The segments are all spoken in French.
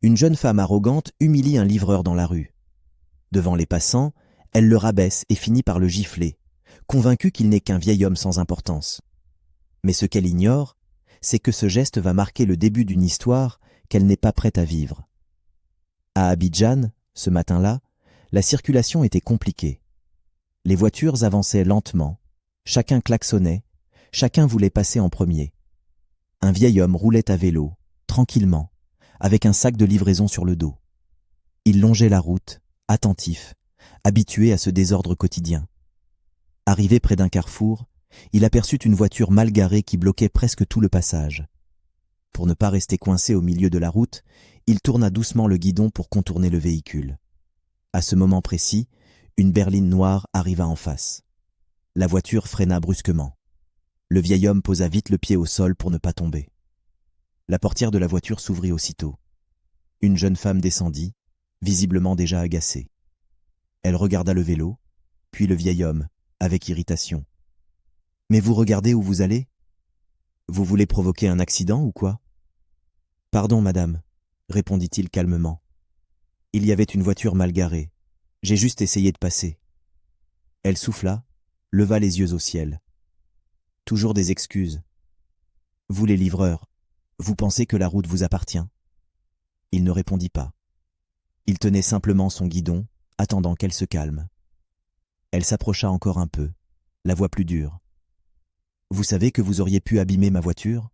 Une jeune femme arrogante humilie un livreur dans la rue. Devant les passants, elle le rabaisse et finit par le gifler, convaincue qu'il n'est qu'un vieil homme sans importance. Mais ce qu'elle ignore, c'est que ce geste va marquer le début d'une histoire qu'elle n'est pas prête à vivre. À Abidjan, ce matin-là, la circulation était compliquée. Les voitures avançaient lentement, chacun klaxonnait, chacun voulait passer en premier. Un vieil homme roulait à vélo, tranquillement, avec un sac de livraison sur le dos. Il longeait la route, attentif, habitué à ce désordre quotidien. Arrivé près d'un carrefour, il aperçut une voiture mal garée qui bloquait presque tout le passage. Pour ne pas rester coincé au milieu de la route, il tourna doucement le guidon pour contourner le véhicule. À ce moment précis, une berline noire arriva en face. La voiture freina brusquement. Le vieil homme posa vite le pied au sol pour ne pas tomber. La portière de la voiture s'ouvrit aussitôt. Une jeune femme descendit, visiblement déjà agacée. Elle regarda le vélo, puis le vieil homme, avec irritation. « Mais vous regardez où vous allez ? Vous voulez provoquer un accident ou quoi ?»« Pardon, madame, » répondit-il calmement. « Il y avait une voiture mal garée. J'ai juste essayé de passer. » Elle souffla, leva les yeux au ciel. « Toujours des excuses. Vous les livreurs, vous pensez que la route vous appartient ?» Il ne répondit pas. Il tenait simplement son guidon, attendant qu'elle se calme. Elle s'approcha encore un peu, la voix plus dure. « Vous savez que vous auriez pu abîmer ma voiture ?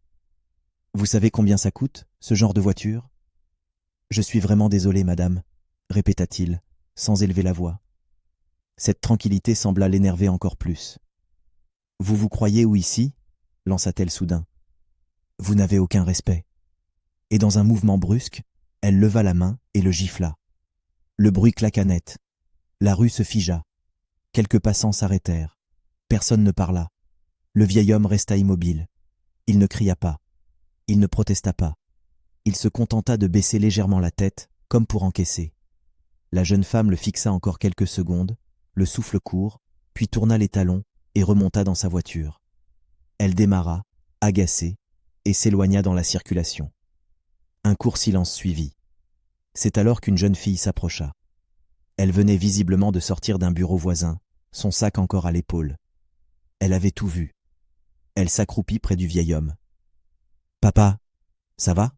Vous savez combien ça coûte, ce genre de voiture ? » « Je suis vraiment désolé, madame, » répéta-t-il, sans élever la voix. Cette tranquillité sembla l'énerver encore plus. « Vous vous croyez où ici ? » lança-t-elle soudain. « Vous n'avez aucun respect. » Et dans un mouvement brusque, elle leva la main et le gifla. Le bruit claqua net. La rue se figea. Quelques passants s'arrêtèrent. Personne ne parla. Le vieil homme resta immobile. Il ne cria pas. Il ne protesta pas. Il se contenta de baisser légèrement la tête, comme pour encaisser. La jeune femme le fixa encore quelques secondes, le souffle court, puis tourna les talons et remonta dans sa voiture. Elle démarra, agacée, et s'éloigna dans la circulation. Un court silence suivit. C'est alors qu'une jeune fille s'approcha. Elle venait visiblement de sortir d'un bureau voisin, son sac encore à l'épaule. Elle avait tout vu. Elle s'accroupit près du vieil homme. « Papa, ça va ?»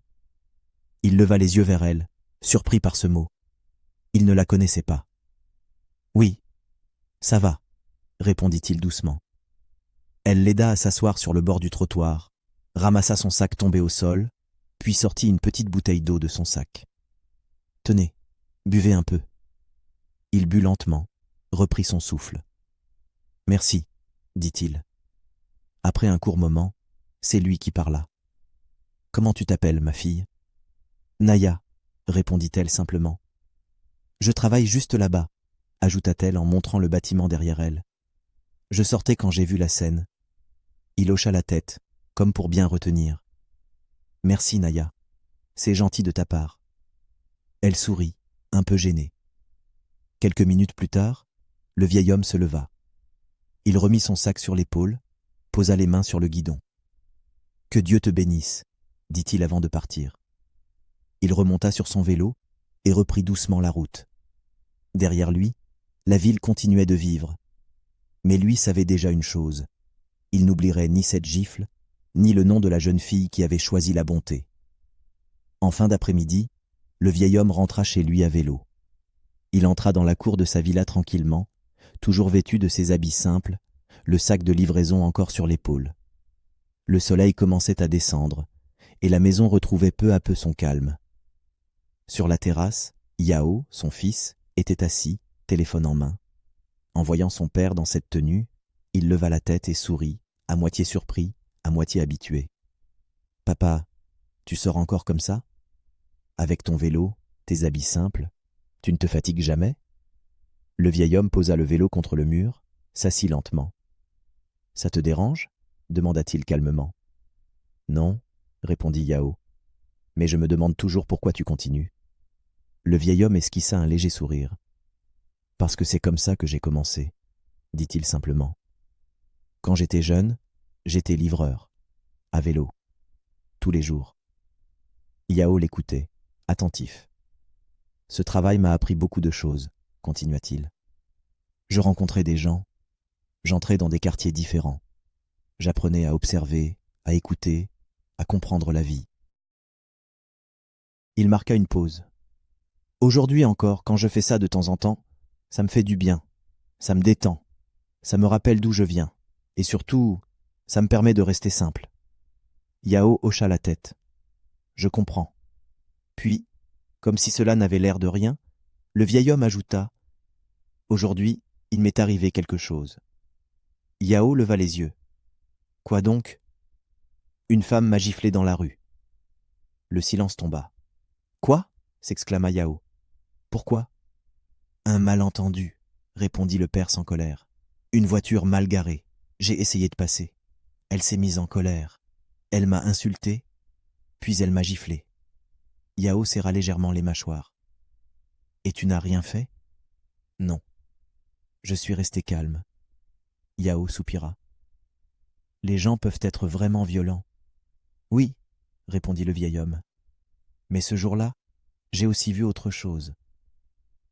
Il leva les yeux vers elle, surpris par ce mot. Il ne la connaissait pas. « Oui, ça va, » répondit-il doucement. Elle l'aida à s'asseoir sur le bord du trottoir, ramassa son sac tombé au sol, puis sortit une petite bouteille d'eau de son sac. « Tenez, buvez un peu. » Il but lentement, reprit son souffle. « Merci, » dit-il. Après un court moment, c'est lui qui parla. « Comment tu t'appelles, ma fille ?»« Naya, » répondit-elle simplement. « Je travaille juste là-bas, » ajouta-t-elle en montrant le bâtiment derrière elle. « Je sortais quand j'ai vu la scène. » Il hocha la tête, comme pour bien retenir. « Merci, Naya. C'est gentil de ta part. » Elle sourit, un peu gênée. Quelques minutes plus tard, le vieil homme se leva. Il remit son sac sur l'épaule, posa les mains sur le guidon. « Que Dieu te bénisse, » dit-il avant de partir. Il remonta sur son vélo et reprit doucement la route. Derrière lui, la ville continuait de vivre. Mais lui savait déjà une chose. Il n'oublierait ni cette gifle, ni le nom de la jeune fille qui avait choisi la bonté. En fin d'après-midi, le vieil homme rentra chez lui à vélo. Il entra dans la cour de sa villa tranquillement, toujours vêtu de ses habits simples, le sac de livraison encore sur l'épaule. Le soleil commençait à descendre, et la maison retrouvait peu à peu son calme. Sur la terrasse, Yao, son fils, était assis, téléphone en main. En voyant son père dans cette tenue, il leva la tête et sourit, à moitié surpris, à moitié habitué. « Papa, tu sors encore comme ça ? Avec ton vélo, tes habits simples, tu ne te fatigues jamais ?» Le vieil homme posa le vélo contre le mur, s'assit lentement. « Ça te dérange ?» demanda-t-il calmement. « Non, » répondit Yao. « Mais je me demande toujours pourquoi tu continues. » Le vieil homme esquissa un léger sourire. « Parce que c'est comme ça que j'ai commencé, » dit-il simplement. « Quand j'étais jeune, j'étais livreur, à vélo, tous les jours. » Yao l'écoutait, attentif. Ce travail m'a appris beaucoup de choses, continua-t-il. Je rencontrais des gens, j'entrais dans des quartiers différents. J'apprenais à observer, à écouter, à comprendre la vie. Il marqua une pause. Aujourd'hui encore, quand je fais ça de temps en temps, ça me fait du bien, ça me détend, ça me rappelle d'où je viens, et surtout, ça me permet de rester simple. Yao hocha la tête. Je comprends. Puis, comme si cela n'avait l'air de rien, le vieil homme ajouta « Aujourd'hui, il m'est arrivé quelque chose. » Yao leva les yeux. « Quoi donc ?» Une femme m'a giflé dans la rue. Le silence tomba. « Quoi ?» s'exclama Yao. « Pourquoi ?» Un malentendu, répondit le père sans colère. Une voiture mal garée. J'ai essayé de passer. Elle s'est mise en colère. Elle m'a insulté, puis elle m'a giflé. Yao serra légèrement les mâchoires. Et tu n'as rien fait ? Non. Je suis resté calme. Yao soupira. Les gens peuvent être vraiment violents. Oui, répondit le vieil homme. Mais ce jour-là, j'ai aussi vu autre chose.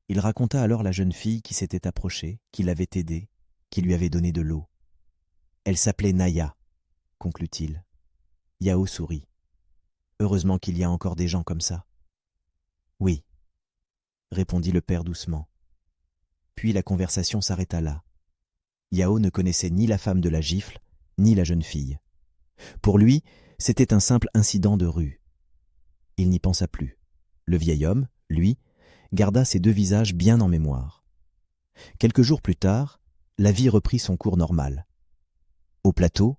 Il raconta alors la jeune fille qui s'était approchée, qui l'avait aidé, qui lui avait donné de l'eau. Elle s'appelait Naya, conclut-il. Yao sourit. Heureusement qu'il y a encore des gens comme ça. Oui, répondit le père doucement. Puis la conversation s'arrêta là. Yao ne connaissait ni la femme de la gifle, ni la jeune fille. Pour lui, c'était un simple incident de rue. Il n'y pensa plus. Le vieil homme, lui, garda ces deux visages bien en mémoire. Quelques jours plus tard, la vie reprit son cours normal. Au plateau,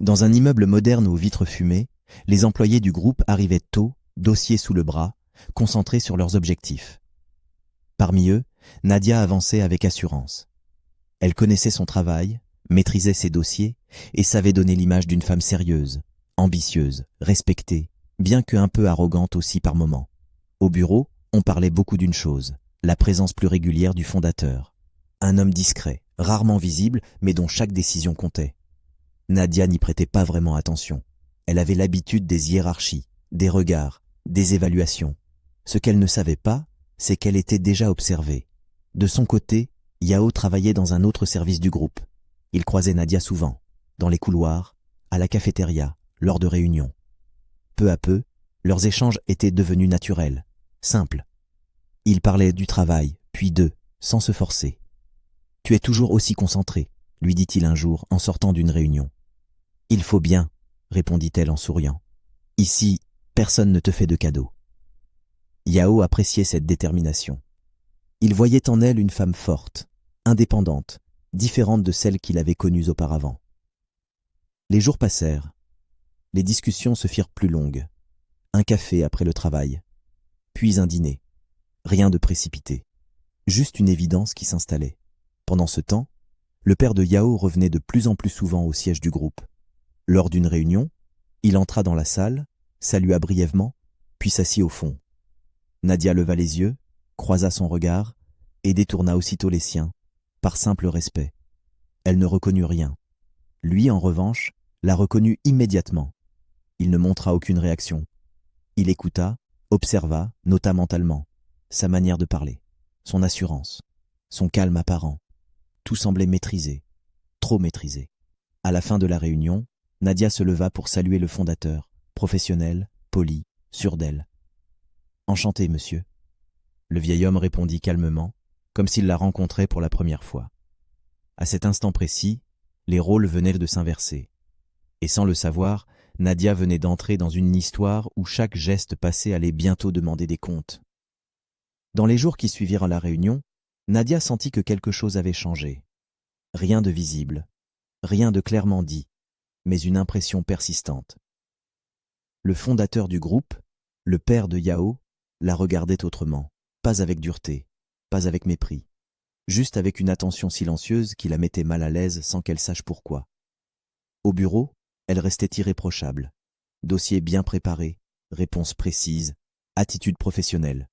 dans un immeuble moderne aux vitres fumées, les employés du groupe arrivaient tôt, dossiers sous le bras, concentrés sur leurs objectifs. Parmi eux, Nadia avançait avec assurance. Elle connaissait son travail, maîtrisait ses dossiers et savait donner l'image d'une femme sérieuse, ambitieuse, respectée, bien que un peu arrogante aussi par moments. Au bureau, on parlait beaucoup d'une chose, la présence plus régulière du fondateur. Un homme discret, rarement visible, mais dont chaque décision comptait. Nadia n'y prêtait pas vraiment attention. Elle avait l'habitude des hiérarchies, des regards, des évaluations. Ce qu'elle ne savait pas, c'est qu'elle était déjà observée. De son côté, Yao travaillait dans un autre service du groupe. Il croisait Nadia souvent, dans les couloirs, à la cafétéria, lors de réunions. Peu à peu, leurs échanges étaient devenus naturels, simples. Ils parlaient du travail, puis d'eux, sans se forcer. « Tu es toujours aussi concentré », lui dit-il un jour en sortant d'une réunion. « Il faut bien », répondit-elle en souriant. « Ici, personne ne te fait de cadeaux. » Yao appréciait cette détermination. Il voyait en elle une femme forte, indépendante, différente de celle qu'il avait connue auparavant. Les jours passèrent. Les discussions se firent plus longues. Un café après le travail, puis un dîner. Rien de précipité, juste une évidence qui s'installait. Pendant ce temps, le père de Yao revenait de plus en plus souvent au siège du groupe. Lors d'une réunion, il entra dans la salle, salua brièvement, puis s'assit au fond. Nadia leva les yeux, croisa son regard et détourna aussitôt les siens, par simple respect. Elle ne reconnut rien. Lui, en revanche, la reconnut immédiatement. Il ne montra aucune réaction. Il écouta, observa, nota mentalement, sa manière de parler, son assurance, son calme apparent. Tout semblait maîtrisé, trop maîtrisé. À la fin de la réunion, Nadia se leva pour saluer le fondateur, professionnel, poli, sûr d'elle. « Enchanté, monsieur. » Le vieil homme répondit calmement, comme s'il la rencontrait pour la première fois. À cet instant précis, les rôles venaient de s'inverser. Et sans le savoir, Nadia venait d'entrer dans une histoire où chaque geste passé allait bientôt demander des comptes. Dans les jours qui suivirent la réunion, Nadia sentit que quelque chose avait changé. Rien de visible, rien de clairement dit, mais une impression persistante. Le fondateur du groupe, le père de Yao, la regardait autrement, pas avec dureté, pas avec mépris, juste avec une attention silencieuse qui la mettait mal à l'aise sans qu'elle sache pourquoi. Au bureau, elle restait irréprochable. Dossier bien préparé, réponses précises, attitude professionnelle.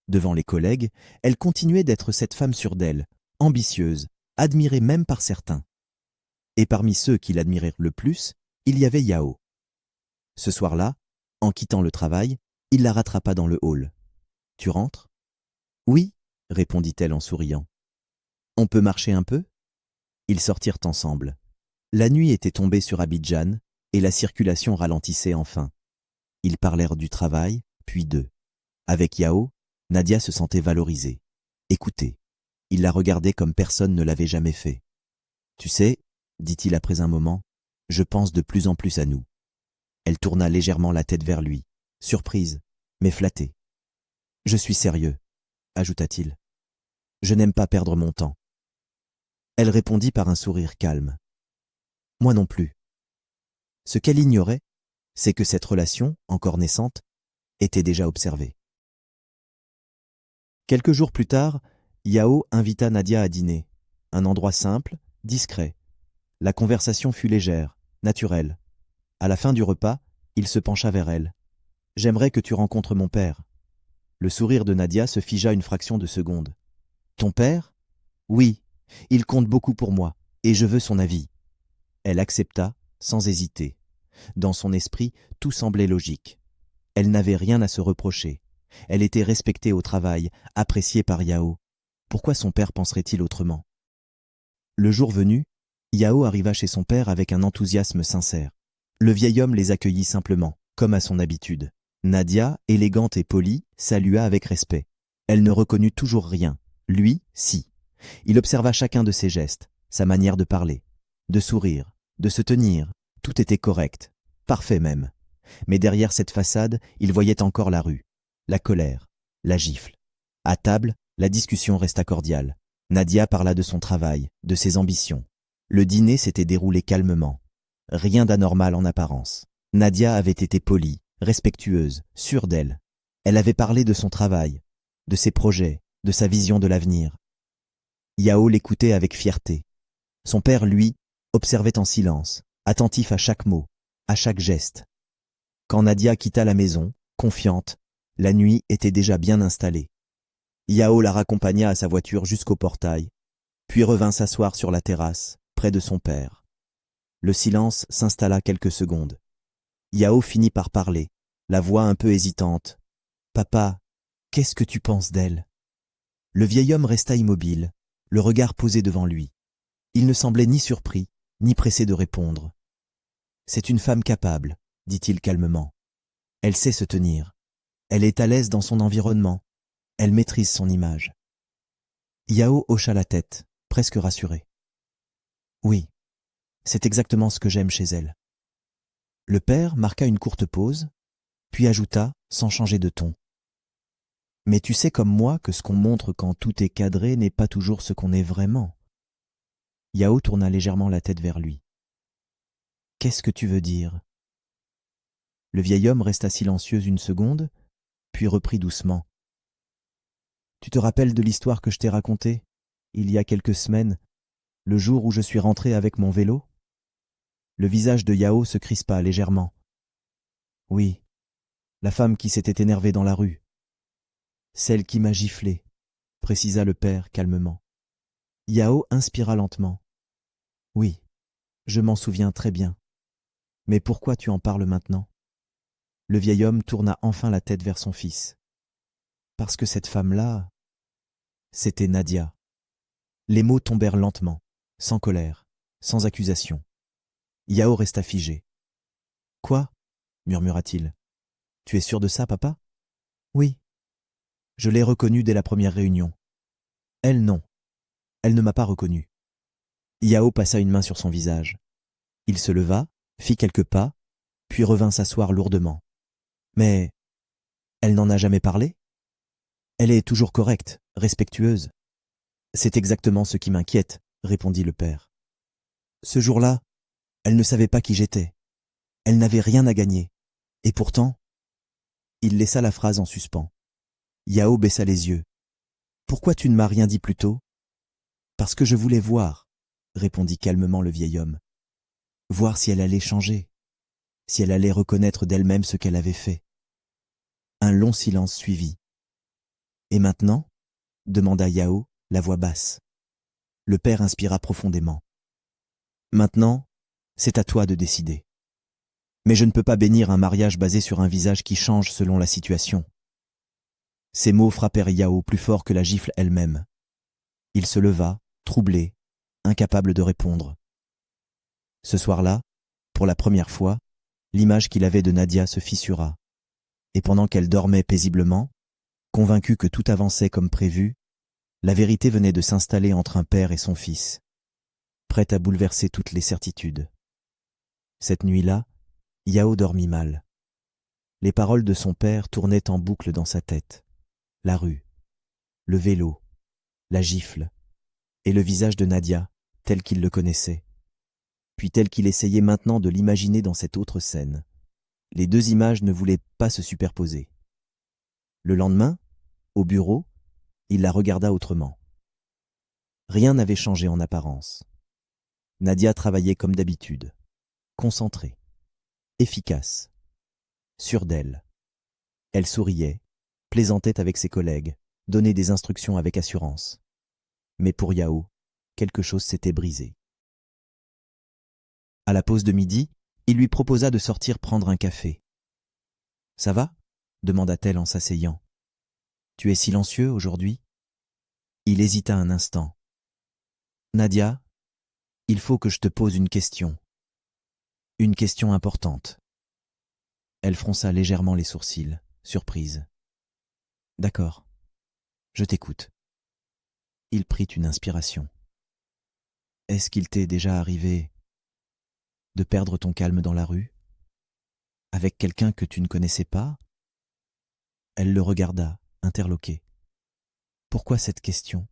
Devant les collègues, elle continuait d'être cette femme sûre d'elle, ambitieuse, admirée même par certains. Et parmi ceux qui l'admirèrent le plus, il y avait Yao. Ce soir-là, en quittant le travail, Il la rattrapa dans le hall. « Tu rentres ?»« Oui, » répondit-elle en souriant. « On peut marcher un peu ?» Ils sortirent ensemble. La nuit était tombée sur Abidjan et la circulation ralentissait enfin. Ils parlèrent du travail, puis d'eux. Avec Yao, Nadia se sentait valorisée, écoutée. Il la regardait comme personne ne l'avait jamais fait. « Tu sais, » dit-il après un moment, « je pense de plus en plus à nous. » Elle tourna légèrement la tête vers lui, surprise, mais flattée. « Je suis sérieux, » ajouta-t-il. « Je n'aime pas perdre mon temps. » Elle répondit par un sourire calme. « Moi non plus. » Ce qu'elle ignorait, c'est que cette relation, encore naissante, était déjà observée. Quelques jours plus tard, Yao invita Nadia à dîner. Un endroit simple, discret. La conversation fut légère, naturelle. À la fin du repas, il se pencha vers elle. « J'aimerais que tu rencontres mon père. » Le sourire de Nadia se figea une fraction de seconde. « Ton père ? Oui, il compte beaucoup pour moi, et je veux son avis. » Elle accepta, sans hésiter. Dans son esprit, tout semblait logique. Elle n'avait rien à se reprocher. Elle était respectée au travail, appréciée par Yao. Pourquoi son père penserait-il autrement? Le jour venu, Yao arriva chez son père avec un enthousiasme sincère. Le vieil homme les accueillit simplement, comme à son habitude. Nadia, élégante et polie, salua avec respect. Elle ne reconnut toujours rien. Lui, si. Il observa chacun de ses gestes, sa manière de parler, de sourire, de se tenir. Tout était correct, parfait même. Mais derrière cette façade, il voyait encore la rue, la colère, la gifle. À table, la discussion resta cordiale. Nadia parla de son travail, de ses ambitions. Le dîner s'était déroulé calmement. Rien d'anormal en apparence. Nadia avait été polie, respectueuse, sûre d'elle. Elle avait parlé de son travail, de ses projets, de sa vision de l'avenir. Yao l'écoutait avec fierté. Son père, lui, observait en silence, attentif à chaque mot, à chaque geste. Quand Nadia quitta la maison, confiante, la nuit était déjà bien installée. Yao la raccompagna à sa voiture jusqu'au portail, puis revint s'asseoir sur la terrasse, près de son père. Le silence s'installa quelques secondes. Yao finit par parler, la voix un peu hésitante. « Papa, qu'est-ce que tu penses d'elle ?» Le vieil homme resta immobile, le regard posé devant lui. Il ne semblait ni surpris, ni pressé de répondre. « C'est une femme capable, » dit-il calmement. « Elle sait se tenir. Elle est à l'aise dans son environnement. Elle maîtrise son image. » Yao hocha la tête, presque rassuré. « Oui, c'est exactement ce que j'aime chez elle. » Le père marqua une courte pause, puis ajouta, sans changer de ton. « Mais tu sais comme moi que ce qu'on montre quand tout est cadré n'est pas toujours ce qu'on est vraiment. » Yao tourna légèrement la tête vers lui. « Qu'est-ce que tu veux dire ?» Le vieil homme resta silencieux une seconde, puis reprit doucement. « Tu te rappelles de l'histoire que je t'ai racontée, il y a quelques semaines, le jour où je suis rentré avec mon vélo ?» Le visage de Yao se crispa légèrement. « Oui, la femme qui s'était énervée dans la rue. Celle qui m'a giflé, » précisa le père calmement. Yao inspira lentement. « Oui, je m'en souviens très bien. Mais pourquoi tu en parles maintenant ?» Le vieil homme tourna enfin la tête vers son fils. « Parce que cette femme-là, c'était Nadia. » Les mots tombèrent lentement, sans colère, sans accusation. Yao resta figé. « Quoi ?» murmura-t-il. « Tu es sûr de ça, papa ?»« Oui. Je l'ai reconnue dès la première réunion. Elle, non. Elle ne m'a pas reconnu. » Yao passa une main sur son visage. Il se leva, fit quelques pas, puis revint s'asseoir lourdement. « Mais elle n'en a jamais parlé ? Elle est toujours correcte, respectueuse. »« C'est exactement ce qui m'inquiète, » répondit le père. « Ce jour-là, elle ne savait pas qui j'étais. Elle n'avait rien à gagner. Et pourtant... » Il laissa la phrase en suspens. Yao baissa les yeux. « Pourquoi tu ne m'as rien dit plus tôt ?»« Parce que je voulais voir, » répondit calmement le vieil homme. « Voir si elle allait changer, si elle allait reconnaître d'elle-même ce qu'elle avait fait. » Un long silence suivit. « Et maintenant ?» demanda Yao, la voix basse. Le père inspira profondément. « Maintenant, c'est à toi de décider. » Mais je ne peux pas bénir un mariage basé sur un visage qui change selon la situation. Ces mots frappèrent Yao plus fort que la gifle elle-même. Il se leva, troublé, incapable de répondre. Ce soir-là, pour la première fois, l'image qu'il avait de Nadia se fissura. Et pendant qu'elle dormait paisiblement, convaincue que tout avançait comme prévu, la vérité venait de s'installer entre un père et son fils, prête à bouleverser toutes les certitudes. Cette nuit-là, Yao dormit mal. Les paroles de son père tournaient en boucle dans sa tête. La rue, le vélo, la gifle, et le visage de Nadia, tel qu'il le connaissait, puis tel qu'il essayait maintenant de l'imaginer dans cette autre scène. Les deux images ne voulaient pas se superposer. Le lendemain, au bureau, il la regarda autrement. Rien n'avait changé en apparence. Nadia travaillait comme d'habitude, concentrée, efficace, sûre d'elle. Elle souriait, plaisantait avec ses collègues, donnait des instructions avec assurance. Mais pour Yao, quelque chose s'était brisé. À la pause de midi, il lui proposa de sortir prendre un café. « Ça va » demanda-t-elle en s'asseyant. « Tu es silencieux aujourd'hui » Il hésita un instant. « Nadia, il faut que je te pose une question. Une question importante. » Elle fronça légèrement les sourcils, surprise. « D'accord, je t'écoute. » Il prit une inspiration. « Est-ce qu'il t'est déjà arrivé de perdre ton calme dans la rue, avec quelqu'un que tu ne connaissais pas ?» Elle le regarda, interloquée. « Pourquoi cette question ?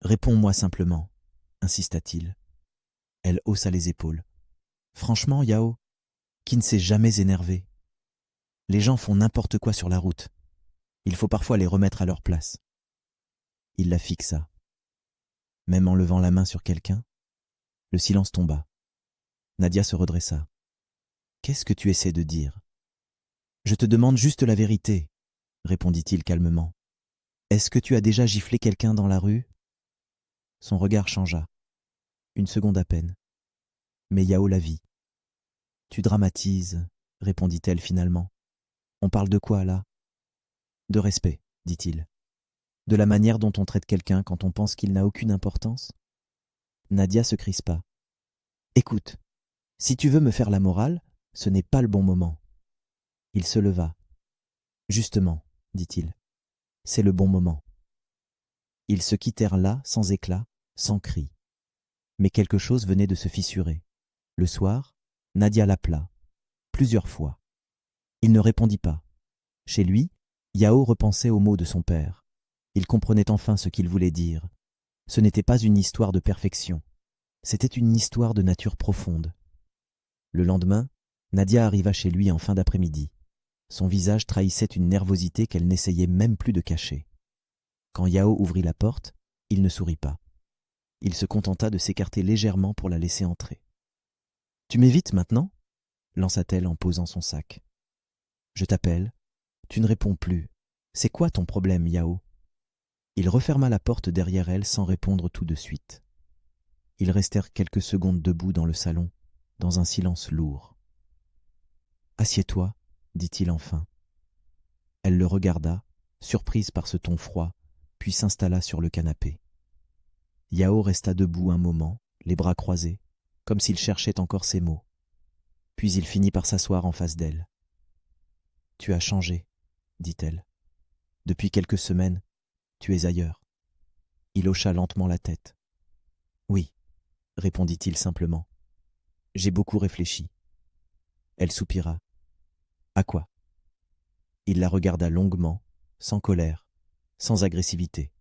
Réponds-moi simplement, » insista-t-il. Elle haussa les épaules. « Franchement, Yao, qui ne s'est jamais énervé ? Les gens font n'importe quoi sur la route. Il faut parfois les remettre à leur place. » Il la fixa. Même en levant la main sur quelqu'un, le silence tomba. Nadia se redressa. « Qu'est-ce que tu essaies de dire ? » « Je te demande juste la vérité, » répondit-il calmement. « Est-ce que tu as déjà giflé quelqu'un dans la rue ?» Son regard changea. Une seconde à peine. Mais Yao la vit. « Tu dramatises, » répondit-elle finalement. « On parle de quoi, là ? » « De respect, » dit-il. « De la manière dont on traite quelqu'un quand on pense qu'il n'a aucune importance ?» Nadia se crispa. « Écoute, si tu veux me faire la morale, ce n'est pas le bon moment. » Il se leva. « Justement, » dit-il, « c'est le bon moment. » Ils se quittèrent là, sans éclat, sans cri. Mais quelque chose venait de se fissurer. Le soir, Nadia l'appela, plusieurs fois. Il ne répondit pas. Chez lui, Yao repensait aux mots de son père. Il comprenait enfin ce qu'il voulait dire. Ce n'était pas une histoire de perfection. C'était une histoire de nature profonde. Le lendemain, Nadia arriva chez lui en fin d'après-midi. Son visage trahissait une nervosité qu'elle n'essayait même plus de cacher. Quand Yao ouvrit la porte, il ne sourit pas. Il se contenta de s'écarter légèrement pour la laisser entrer. « Tu m'évites maintenant ?» lança-t-elle en posant son sac. « Je t'appelle. Tu ne réponds plus. C'est quoi ton problème, Yao ?» Il referma la porte derrière elle sans répondre tout de suite. Ils restèrent quelques secondes debout dans le salon, dans un silence lourd. « Assieds-toi, » dit-il enfin. Elle le regarda, surprise par ce ton froid, puis s'installa sur le canapé. Yao resta debout un moment, les bras croisés, comme s'il cherchait encore ses mots. Puis il finit par s'asseoir en face d'elle. « Tu as changé, » dit-elle. « Depuis quelques semaines, tu es ailleurs. » Il hocha lentement la tête. « Oui, » répondit-il simplement. « J'ai beaucoup réfléchi. » Elle soupira. « À quoi ?» Il la regarda longuement, sans colère, sans agressivité.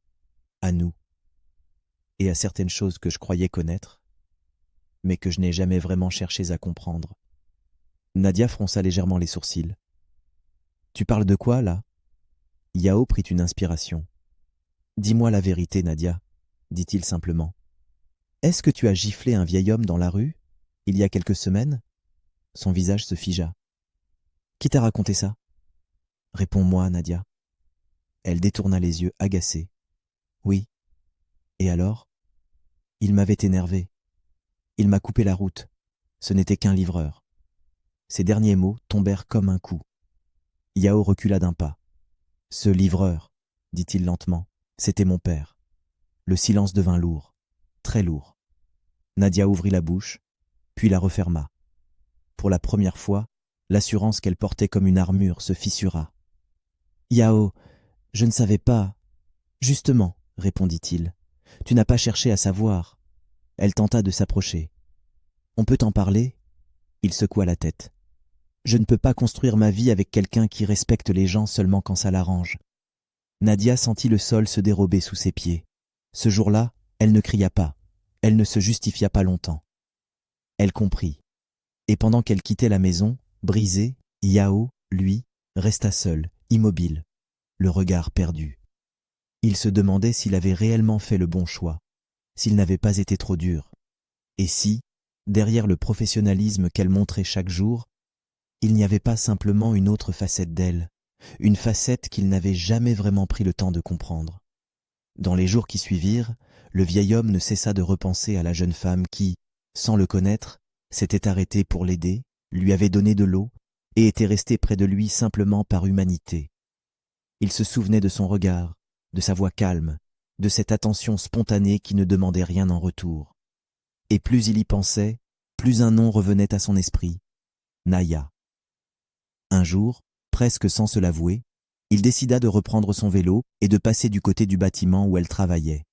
« À nous. Et à certaines choses que je croyais connaître, mais que je n'ai jamais vraiment cherché à comprendre. » Nadia fronça légèrement les sourcils. « Tu parles de quoi, là ?» Yao prit une inspiration. « Dis-moi la vérité, Nadia, » dit-il simplement. « Est-ce que tu as giflé un vieil homme dans la rue, il y a quelques semaines ?» Son visage se figea. « Qui t'a raconté ça ? Réponds-moi, Nadia. » Elle détourna les yeux, agacée. « Oui. Et alors ? Il m'avait énervé. Il m'a coupé la route. Ce n'était qu'un livreur. Ces derniers mots tombèrent comme un coup. Yao recula d'un pas. « Ce livreur, dit-il lentement, c'était mon père. » Le silence devint lourd, très lourd. Nadia ouvrit la bouche, puis la referma. Pour la première fois, l'assurance qu'elle portait comme une armure se fissura. « Yao, je ne savais pas. »« Justement, répondit-il, tu n'as pas cherché à savoir. » Elle tenta de s'approcher. « On peut en parler ?» Il secoua la tête. « Je ne peux pas construire ma vie avec quelqu'un qui respecte les gens seulement quand ça l'arrange. » Nadia sentit le sol se dérober sous ses pieds. Ce jour-là, elle ne cria pas. Elle ne se justifia pas longtemps. Elle comprit. Et pendant qu'elle quittait la maison, brisée, Yao, lui, resta seul, immobile, le regard perdu. Il se demandait s'il avait réellement fait le bon choix, s'il n'avait pas été trop dur, et si, derrière le professionnalisme qu'elle montrait chaque jour, il n'y avait pas simplement une autre facette d'elle, une facette qu'il n'avait jamais vraiment pris le temps de comprendre. Dans les jours qui suivirent, le vieil homme ne cessa de repenser à la jeune femme qui, sans le connaître, s'était arrêtée pour l'aider, lui avait donné de l'eau et était restée près de lui simplement par humanité. Il se souvenait de son regard, de sa voix calme, de cette attention spontanée qui ne demandait rien en retour. Et plus il y pensait, plus un nom revenait à son esprit, Naya. Un jour, presque sans se l'avouer, il décida de reprendre son vélo et de passer du côté du bâtiment où elle travaillait.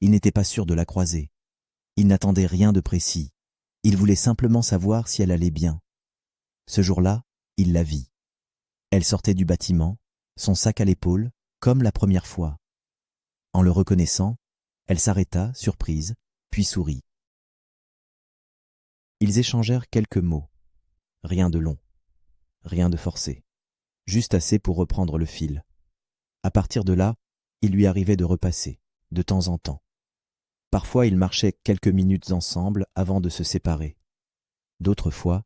Il n'était pas sûr de la croiser. Il n'attendait rien de précis. Il voulait simplement savoir si elle allait bien. Ce jour-là, il la vit. Elle sortait du bâtiment, son sac à l'épaule, comme la première fois. En le reconnaissant, elle s'arrêta, surprise, puis sourit. Ils échangèrent quelques mots. Rien de long, rien de forcé. Juste assez pour reprendre le fil. À partir de là, il lui arrivait de repasser, de temps en temps. Parfois, ils marchaient quelques minutes ensemble avant de se séparer. D'autres fois,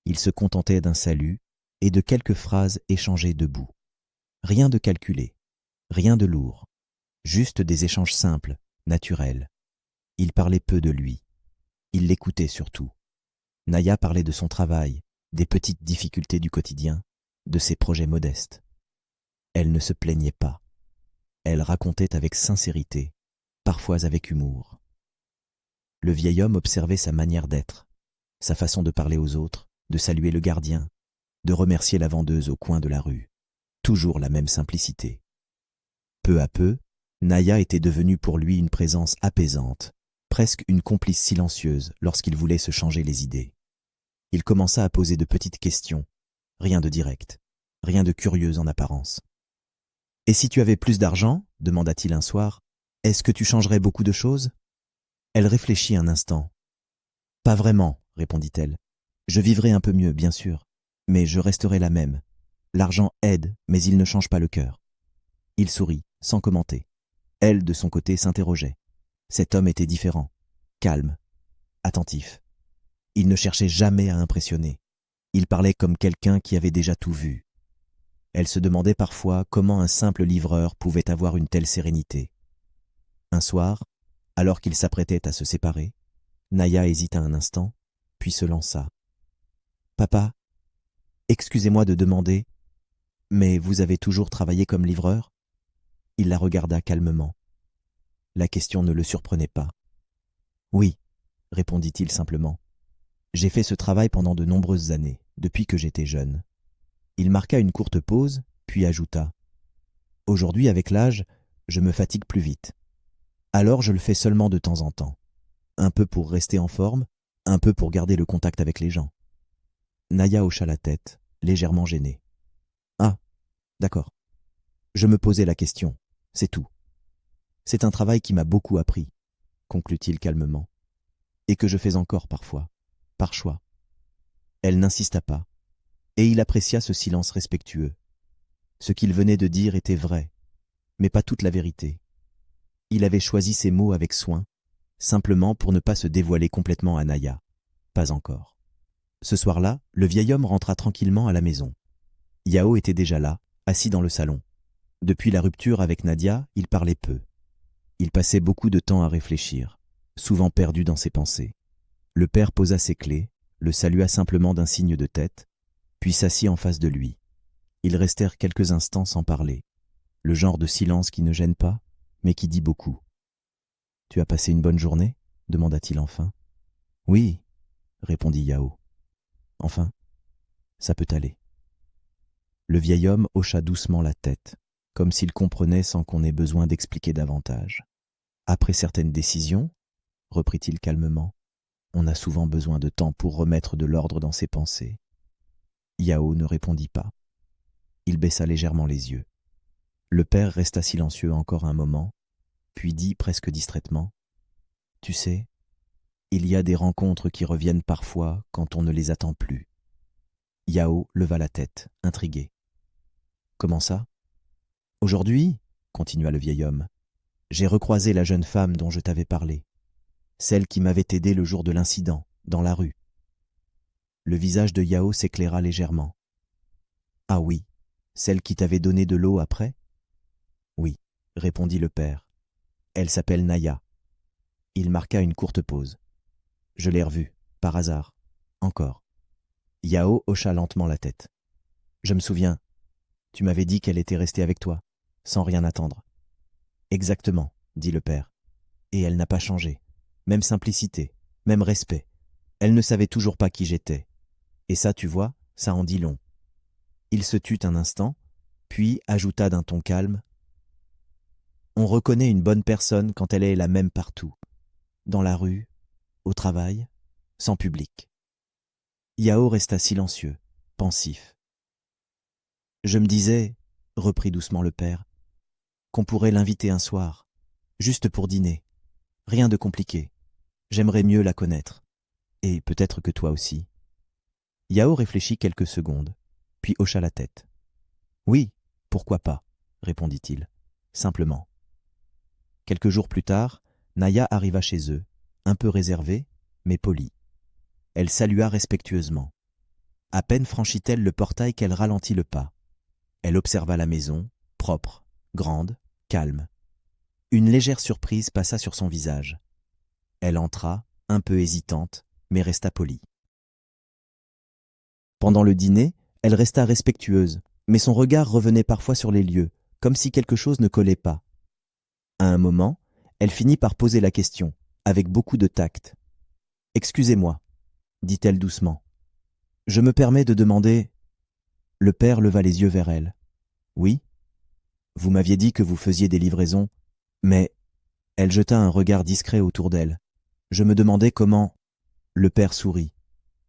ils se contentaient d'un salut et de quelques phrases échangées debout. Rien de calculé, rien de lourd, juste des échanges simples, naturels. Il parlait peu de lui. Il l'écoutait surtout. Naya parlait de son travail, des petites difficultés du quotidien, de ses projets modestes. Elle ne se plaignait pas. Elle racontait avec sincérité, parfois avec humour. Le vieil homme observait sa manière d'être, sa façon de parler aux autres, de saluer le gardien, de remercier la vendeuse au coin de la rue. Toujours la même simplicité. Peu à peu, Naya était devenue pour lui une présence apaisante, presque une complice silencieuse lorsqu'il voulait se changer les idées. Il commença à poser de petites questions, rien de direct, rien de curieux en apparence. « Et si tu avais plus d'argent, demanda-t-il un soir, est-ce que tu changerais beaucoup de choses ?» Elle réfléchit un instant. « Pas vraiment, répondit-elle. Je vivrais un peu mieux, bien sûr, mais je resterai la même. L'argent aide, mais il ne change pas le cœur. » Il sourit, sans commenter. Elle, de son côté, s'interrogeait. Cet homme était différent, calme, attentif. Il ne cherchait jamais à impressionner. Il parlait comme quelqu'un qui avait déjà tout vu. Elle se demandait parfois comment un simple livreur pouvait avoir une telle sérénité. Un soir, alors qu'ils s'apprêtaient à se séparer, Naya hésita un instant, puis se lança. « Papa, excusez-moi de demander, mais vous avez toujours travaillé comme livreur ?» Il la regarda calmement. La question ne le surprenait pas. « Oui, » répondit-il simplement. « J'ai fait ce travail pendant de nombreuses années, depuis que j'étais jeune. » Il marqua une courte pause, puis ajouta. « Aujourd'hui, avec l'âge, je me fatigue plus vite. Alors je le fais seulement de temps en temps. Un peu pour rester en forme, un peu pour garder le contact avec les gens. » Naya hocha la tête, légèrement gênée. « Ah, d'accord. Je me posais la question, c'est tout. C'est un travail qui m'a beaucoup appris, » conclut-il calmement, « et que je fais encore parfois, par choix. » Elle n'insista pas, et il apprécia ce silence respectueux. Ce qu'il venait de dire était vrai, mais pas toute la vérité. Il avait choisi ses mots avec soin, simplement pour ne pas se dévoiler complètement à Naya. Pas encore. Ce soir-là, le vieil homme rentra tranquillement à la maison. Yao était déjà là, assis dans le salon. Depuis la rupture avec Nadia, il parlait peu. Il passait beaucoup de temps à réfléchir, souvent perdu dans ses pensées. Le père posa ses clés, le salua simplement d'un signe de tête, puis s'assit en face de lui. Ils restèrent quelques instants sans parler, le genre de silence qui ne gêne pas, mais qui dit beaucoup. « Tu as passé une bonne journée ?» demanda-t-il enfin. « Oui, » répondit Yao. « Enfin, ça peut aller. » Le vieil homme hocha doucement la tête, comme s'il comprenait sans qu'on ait besoin d'expliquer davantage. « Après certaines décisions, » reprit-il calmement, « on a souvent besoin de temps pour remettre de l'ordre dans ses pensées. » Yao ne répondit pas. Il baissa légèrement les yeux. Le père resta silencieux encore un moment, puis dit presque distraitement, « Tu sais, il y a des rencontres qui reviennent parfois quand on ne les attend plus. » Yao leva la tête, intrigué. « Comment ça ? Aujourd'hui, continua le vieil homme, j'ai recroisé la jeune femme dont je t'avais parlé, celle qui m'avait aidé le jour de l'incident, dans la rue. » Le visage de Yao s'éclaira légèrement. « Ah oui, celle qui t'avait donné de l'eau après ?»« Oui, » répondit le père. « Elle s'appelle Naya. » Il marqua une courte pause. « Je l'ai revue, par hasard. Encore. » Yao hocha lentement la tête. « Je me souviens, tu m'avais dit qu'elle était restée avec toi, sans rien attendre. »« Exactement, » dit le père. « Et elle n'a pas changé. Même simplicité, même respect. Elle ne savait toujours pas qui j'étais. Et ça, tu vois, ça en dit long. » Il se tut un instant, puis ajouta d'un ton calme, « On reconnaît une bonne personne quand elle est la même partout, dans la rue, au travail, sans public. » Yao resta silencieux, pensif. « Je me disais, » reprit doucement le père, « qu'on pourrait l'inviter un soir, juste pour dîner. Rien de compliqué. J'aimerais mieux la connaître. Et peut-être que toi aussi. » Yao réfléchit quelques secondes, puis hocha la tête. « Oui, pourquoi pas ?» répondit-il, simplement. Quelques jours plus tard, Naya arriva chez eux, un peu réservée, mais polie. Elle salua respectueusement. À peine franchit-elle le portail qu'elle ralentit le pas. Elle observa la maison, propre, grande, calme. Une légère surprise passa sur son visage. Elle entra, un peu hésitante, mais resta polie. Pendant le dîner, elle resta respectueuse, mais son regard revenait parfois sur les lieux, comme si quelque chose ne collait pas. À un moment, elle finit par poser la question, avec beaucoup de tact. « Excusez-moi, » dit-elle doucement. « Je me permets de demander… » Le père leva les yeux vers elle. « Oui ? Vous m'aviez dit que vous faisiez des livraisons, mais… » Elle jeta un regard discret autour d'elle. « Je me demandais comment… » Le père sourit,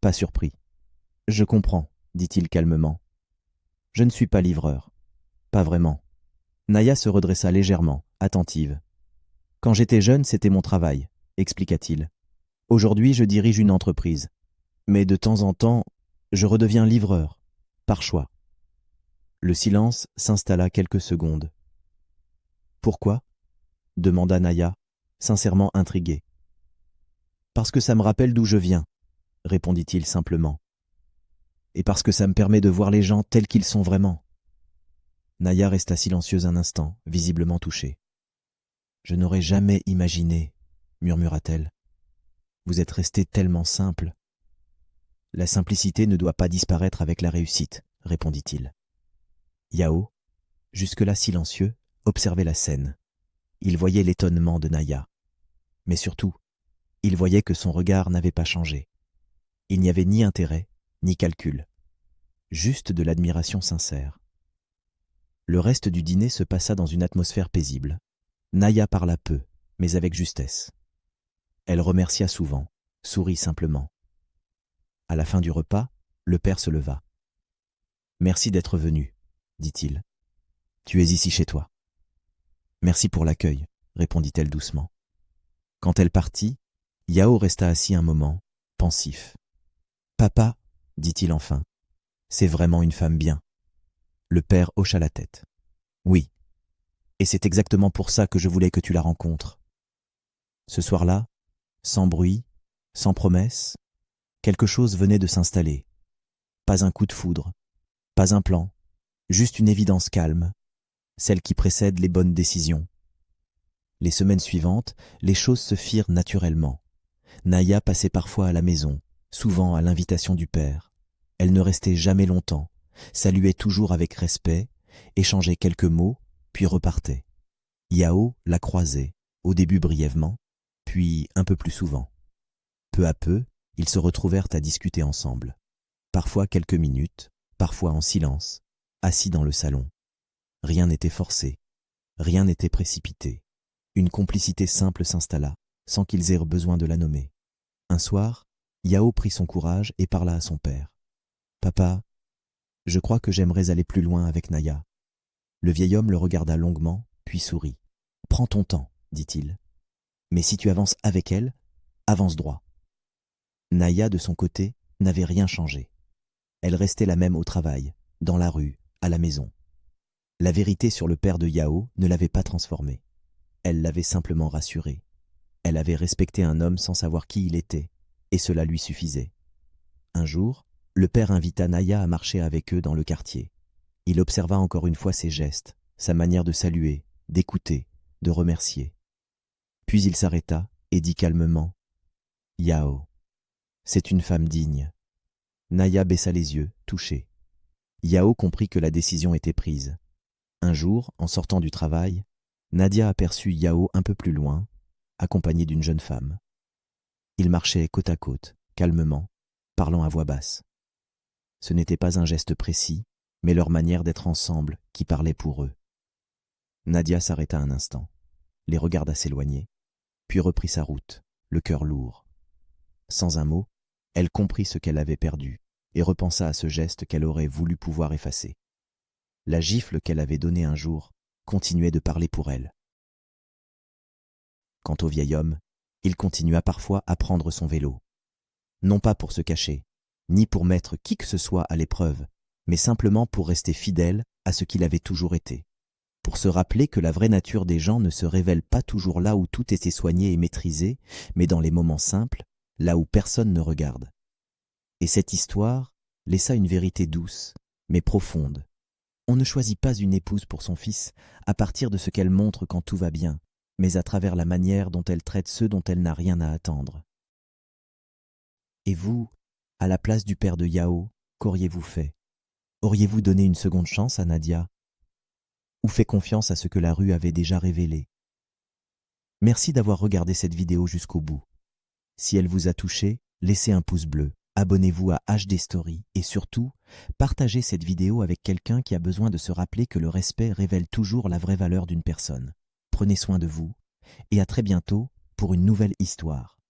pas surpris. « Je comprends, » dit-il calmement. « Je ne suis pas livreur. Pas vraiment. » Naya se redressa légèrement, attentive. « Quand j'étais jeune, c'était mon travail, » expliqua-t-il. « Aujourd'hui, je dirige une entreprise. Mais de temps en temps, je redeviens livreur, par choix. » Le silence s'installa quelques secondes. « Pourquoi ?» demanda Naya, sincèrement intriguée. « Parce que ça me rappelle d'où je viens, » répondit-il simplement. « Et parce que ça me permet de voir les gens tels qu'ils sont vraiment. » Naya resta silencieuse un instant, visiblement touchée. « Je n'aurais jamais imaginé, » murmura-t-elle. « Vous êtes resté tellement simple. »« La simplicité ne doit pas disparaître avec la réussite, » répondit-il. Yao, jusque-là silencieux, observait la scène. Il voyait l'étonnement de Naya. Mais surtout, il voyait que son regard n'avait pas changé. Il n'y avait ni intérêt, ni calcul. Juste de l'admiration sincère. Le reste du dîner se passa dans une atmosphère paisible. Naya parla peu, mais avec justesse. Elle remercia souvent, sourit simplement. À la fin du repas, le père se leva. « Merci d'être venu, » dit-il. « Tu es ici chez toi. »« Merci pour l'accueil, » répondit-elle doucement. Quand elle partit, Yao resta assis un moment, pensif. « Papa, » dit-il enfin, « c'est vraiment une femme bien. » Le père hocha la tête. « Oui, et c'est exactement pour ça que je voulais que tu la rencontres. » Ce soir-là, sans bruit, sans promesse, quelque chose venait de s'installer. Pas un coup de foudre, pas un plan, juste une évidence calme, celle qui précède les bonnes décisions. Les semaines suivantes, les choses se firent naturellement. Naya passait parfois à la maison, souvent à l'invitation du père. Elle ne restait jamais longtemps, saluait toujours avec respect, échangeait quelques mots, puis repartait. Yao la croisait, au début brièvement, puis un peu plus souvent. Peu à peu, ils se retrouvèrent à discuter ensemble. Parfois quelques minutes, parfois en silence, assis dans le salon. Rien n'était forcé, rien n'était précipité. Une complicité simple s'installa, sans qu'ils aient besoin de la nommer. Un soir, Yao prit son courage et parla à son père. « Papa, je crois que j'aimerais aller plus loin avec Naya. » Le vieil homme le regarda longuement, puis sourit. « Prends ton temps, dit-il. Mais si tu avances avec elle, avance droit. » Naya, de son côté, n'avait rien changé. Elle restait la même au travail, dans la rue, à la maison. La vérité sur le père de Yao ne l'avait pas transformée. Elle l'avait simplement rassurée. Elle avait respecté un homme sans savoir qui il était, et cela lui suffisait. Un jour, le père invita Naya à marcher avec eux dans le quartier. Il observa encore une fois ses gestes, sa manière de saluer, d'écouter, de remercier. Puis il s'arrêta et dit calmement « Yao, c'est une femme digne. » Naya baissa les yeux, touchée. Yao comprit que la décision était prise. Un jour, en sortant du travail, Nadia aperçut Yao un peu plus loin, accompagné d'une jeune femme. Ils marchaient côte à côte, calmement, parlant à voix basse. Ce n'était pas un geste précis, mais leur manière d'être ensemble qui parlait pour eux. Nadia s'arrêta un instant, les regarda s'éloigner, puis reprit sa route, le cœur lourd. Sans un mot, elle comprit ce qu'elle avait perdu et repensa à ce geste qu'elle aurait voulu pouvoir effacer. La gifle qu'elle avait donnée un jour continuait de parler pour elle. Quant au vieil homme, il continua parfois à prendre son vélo. Non pas pour se cacher, ni pour mettre qui que ce soit à l'épreuve, mais simplement pour rester fidèle à ce qu'il avait toujours été. Pour se rappeler que la vraie nature des gens ne se révèle pas toujours là où tout était soigné et maîtrisé, mais dans les moments simples, là où personne ne regarde. Et cette histoire laissa une vérité douce, mais profonde. On ne choisit pas une épouse pour son fils à partir de ce qu'elle montre quand tout va bien, mais à travers la manière dont elle traite ceux dont elle n'a rien à attendre. Et vous, à la place du père de Yao, qu'auriez-vous fait? Auriez-vous donné une seconde chance à Nadia? Ou fait confiance à ce que la rue avait déjà révélé? Merci d'avoir regardé cette vidéo jusqu'au bout. Si elle vous a touché, laissez un pouce bleu, abonnez-vous à HD Story et surtout, partagez cette vidéo avec quelqu'un qui a besoin de se rappeler que le respect révèle toujours la vraie valeur d'une personne. Prenez soin de vous et à très bientôt pour une nouvelle histoire.